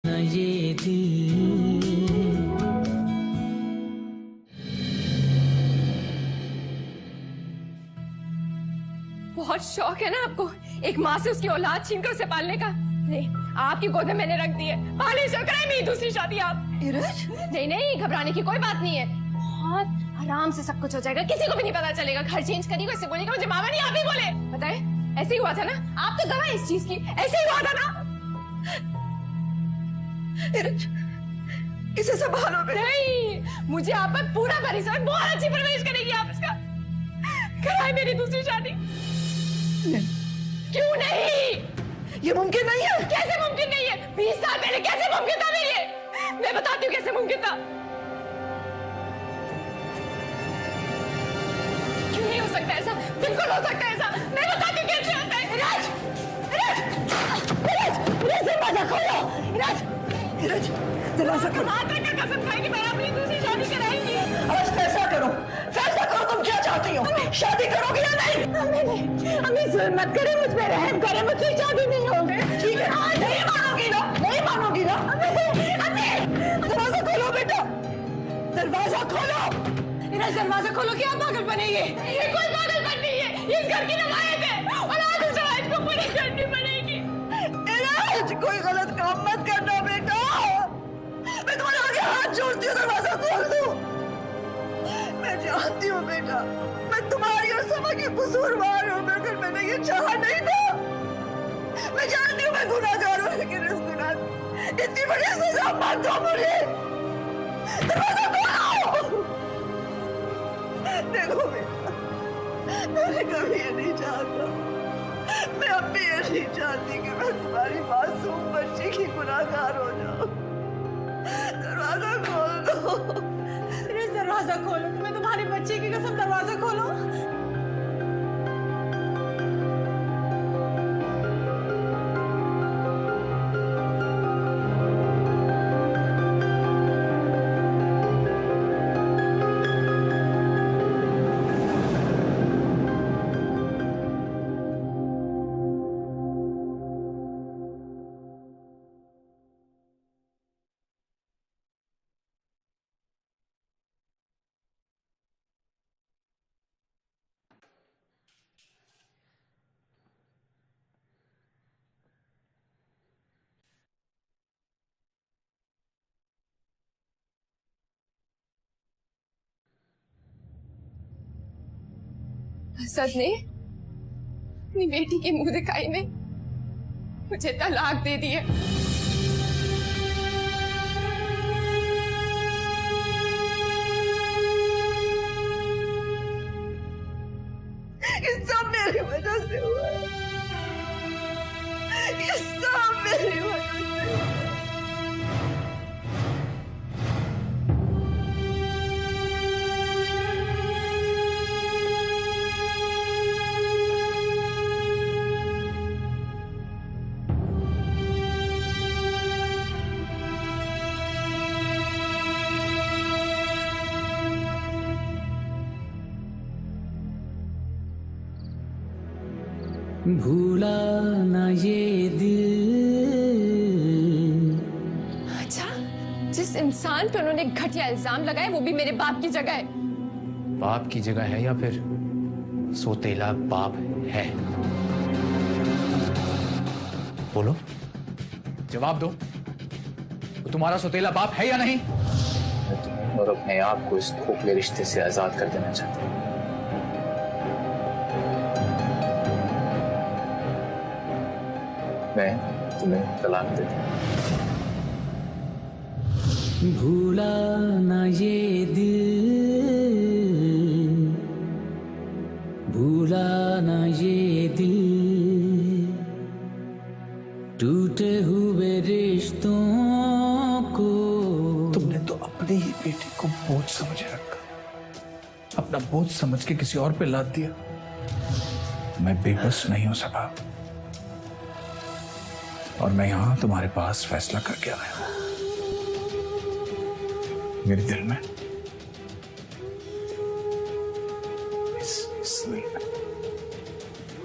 ये दिल बहुत शौक है ना आपको एक माँ से उसकी औलाद छीनकर उसे पालने का। नहीं, आपकी गोद में मैंने रख दी है, पाले से कराए मेरी दूसरी शादी आप। नहीं नहीं, घबराने की कोई बात नहीं है, बहुत आराम से सब कुछ हो जाएगा, किसी को भी नहीं पता चलेगा। घर चेंज करेगा, इससे बोलेगा मुझे मामा नहीं, आप ही बोले। बताए ऐसे ही हुआ था ना, आप तो गवाह इस चीज की, ऐसे ही हुआ था ना। इसे संभालो। नहीं, मुझे आप पर पूरा भरोसा है, बहुत अच्छी परवरिश करेगी आप इसका। कराए मेरी दूसरी शादी। नहीं। क्यों नहीं? ये मुमकिन नहीं है। कैसे मुमकिन नहीं है? 20 साल पहले कैसे मुमकिन था मेरे लिए? मैं बताती हूँ कैसे मुमकिन था। क्यों नहीं हो सकता ऐसा? बिल्कुल हो सकता है ऐसा, मैं बताती हूँ कैसे होता है। राज, राज, राज, राज दरवाजा खोलो। राज, राज दरवाजा खोलो। हाथ रखकर कसम खाएगी मैं अपनी दूसरी शादी कराएंगी। आज फैसला करो, फैसला करो, तुम क्या चाहती हो? शादी करोगी या नहीं? अम्मी जुल्म मत करे, मुझ पे रहम करे, मुझसे शादी नहीं होगी। ठीक है, नहीं मानोगी ना? नहीं मानोगी ना? दरवाजा खोलो बेटा, दरवाजा खोलो। दरवाजा खोलो कि आप पागल बनेंगे। ये कोई पागलपन नहीं है, इस घर की रवायत है और आज इस रवायत को पूरी करनी पड़ेगी। इराज, कोई गलत काम मत करना बेटा, मैं तुम्हारे आगे हाथ जोड़ती हूँ, दरवाजा खोल दो। मैं जानती हूँ बेटा, मैं तुम्हारी और समा की कसूरवार हूँ, मगर मैंने ये चाहा नहीं था। मैं जानती हूँ मैं गुनाहगार हूँ, लेकिन इस गुनाह इतनी बड़ी सजा मत दो मुझे। दरवाजा खोलो। देखो बेटा, मैंने कभी ये नहीं चाहता, मैं अब भी ये नहीं चाहती कि मैं तुम्हारी मासूम बच्ची की गुनाहगार हो जाऊं। दरवाजा खोल दो। दरवाजा खोलो, मैं तुम्हारे बच्चे की कसम, दरवाजा खोलो। असद ने अपनी बेटी के मुंह दिखाई में मुझे तलाक दे दी है। ये सब मेरी वजह से हुआ है, ये सब मेरी वजह से हुआ है। भूला ना ये दिल। अच्छा, जिस इंसान पे उन्होंने घटिया इल्जाम लगाए वो भी मेरे बाप की जगह है। बाप की जगह है या फिर सोतेला बाप है? बोलो, जवाब दो, वो तुम्हारा सोतेला बाप है या नहीं? मैं तुम्हें और अपने आप को इस खोखले रिश्ते से आजाद कर देना चाहता हूँ। मैं तुम्हें तलाक देता हूँ। भूला ना ये दिल, भूला ना ये दिल, टूटे हुए रिश्तों को। तुमने तो अपनी ही बेटी को बोझ समझ रखा, अपना बोझ समझ के किसी और पे लाद दिया। मैं बेबस नहीं हो सका और मैं यहां तुम्हारे पास फैसला करके आया हूं। मेरे दिल में, इस दिल में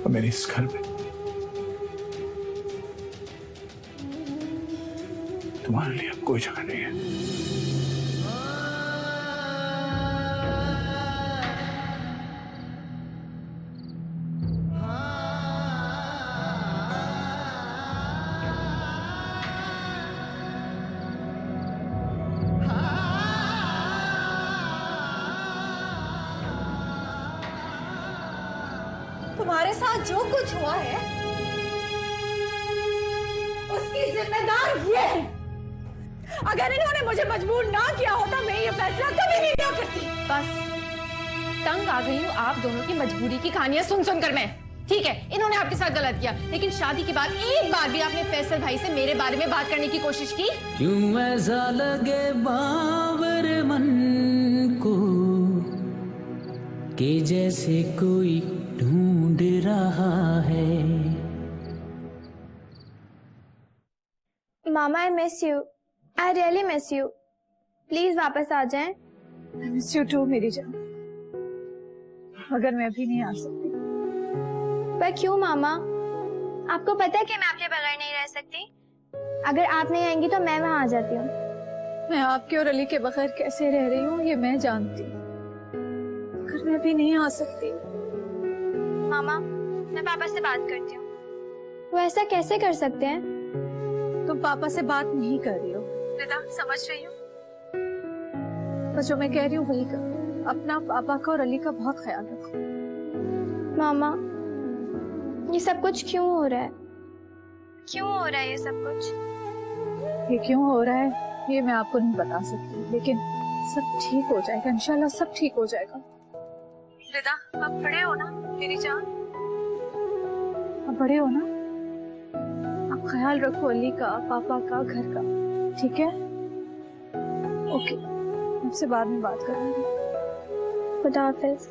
और मेरे इस घर में तुम्हारे लिए अब कोई जगह नहीं है। तुम्हारे साथ जो कुछ हुआ है उसकी जिम्मेदार ये है। अगर इन्होंने मुझे मजबूर ना किया होता मैं ये फैसला कभी नहीं लिया करती। बस तंग आ गई हूँ आप दोनों की मजबूरी की कहानियां सुन सुनकर मैं। ठीक है, इन्होंने आपके साथ गलत किया, लेकिन शादी के बाद एक बार भी आपने फैसल भाई से मेरे बारे में बात करने की कोशिश की? क्यों ऐसा लगे बावर मन को कि जैसे कोई ढूंढ रहा है। मामा I miss you, I really miss you, please वापस आ जाएं। मिस यू टू मेरी जान, मगर मैं अभी नहीं आ सकती। पर क्यों मामा? आपको पता है कि मैं आपके बगैर नहीं रह सकती। अगर आप नहीं आएंगी तो मैं वहां आ जाती हूँ। मैं आपके और अली के बगैर कैसे रह रही हूँ ये मैं जानती हूँ, मगर मैं अभी नहीं आ सकती। मामा मैं पापा से बात करती हूँ। वो ऐसा कैसे कर सकते हैं? तुम पापा से बात नहीं कर रही हो रिदा, समझ रही हो? बस जो मैं कह रही हूँ वही करो। अपना, पापा का और अली का बहुत ख्याल रखो। मामा ये सब कुछ क्यों हो रहा है? क्यों हो रहा है ये सब कुछ? ये क्यों हो रहा है ये मैं आपको नहीं बता सकती, लेकिन सब ठीक हो जाएगा इंशाल्लाह, सब ठीक हो जाएगा। रिदा आप बड़े हो ना मेरी जान, आप बड़े हो ना, आप ख्याल रखो अली का, पापा का, घर का, ठीक है? ओके, आपसे बाद में बात करूंगी। खुदा हाफिज।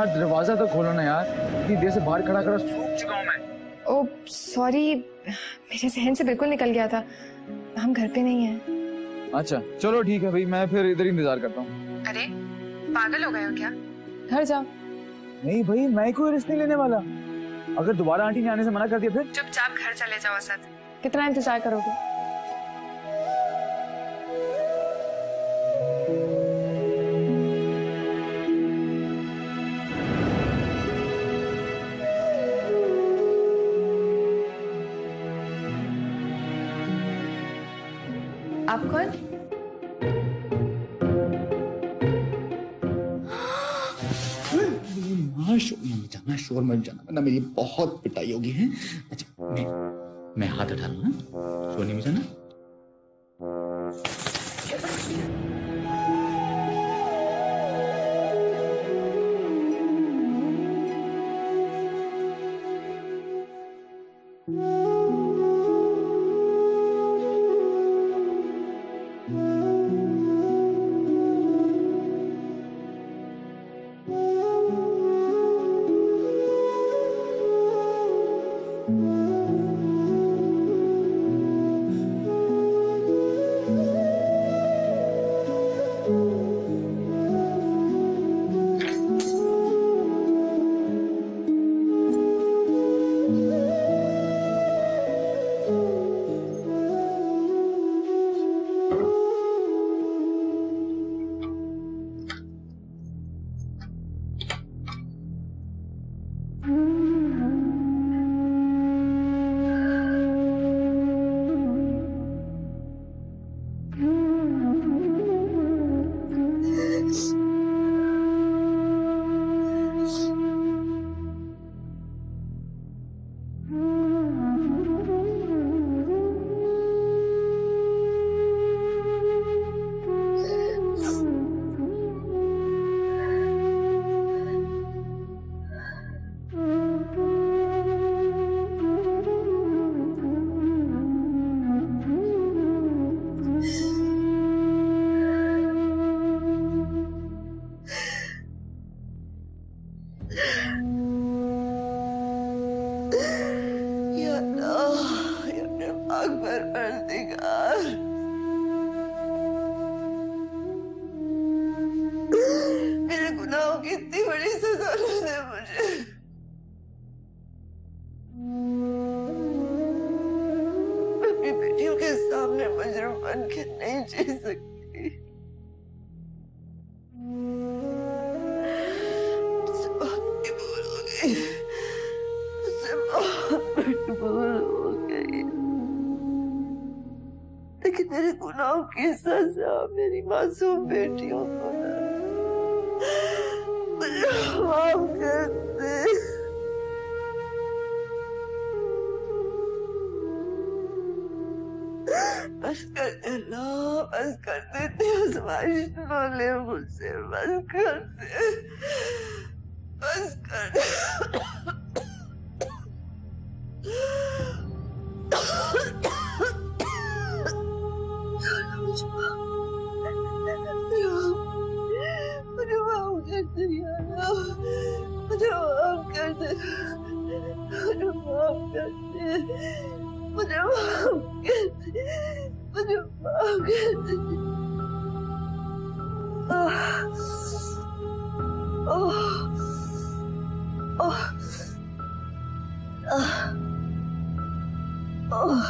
दरवाजा तो खोलो ना यार, इतनी देर से बाहर खड़ा खड़ा सूख चुका हूँ मैं। ओ सॉरी, मेरे जहन से बिल्कुल निकल गया था, हम घर पे नहीं हैं। अच्छा चलो ठीक है भाई, मैं फिर इधर ही इंतजार करता हूँ। अरे पागल हो गए हो क्या? घर जाओ। नहीं भाई, मैं कोई रिस्क नहीं लेने वाला। अगर दोबारा आंटी ने आने से मना कर दिया फिर? चुपचाप घर चले जाओ असद। कितना इंतजार करोगे? आप कौन? शोर मत जाना वरना मेरी बहुत पिटाई होगी है। अच्छा मैं हाथ उठा लूँ, शोर नहीं मचाना। या अल्लाह, या अपने पाक परवरदिगार, मेरे गुनाहों की इतनी बड़ी सजा न दे मुझे। मैं अपनी बेटियों के सामने मुजरिम बन के नहीं जी सकती। मुझसे बहुत बड़ी भूल हो गई, मुझसे बहुत बड़ी भूल हो गई, लेकिन मेरे गुनाहों की सजा मेरी मासूम बेटियों को ना, मुझे माफ कर दे। बस कर दे अल्लाह, बस कर दे, इतनी आजमाइश न ले मुझसे, बस कर दे, बस कर दे। मुझे माफ कर दे या अल्लाह, मुझे माफ कर दे, मुझे माफ कर दे, मुझे माफ कर दे, मुझे माफ कर दे। ओह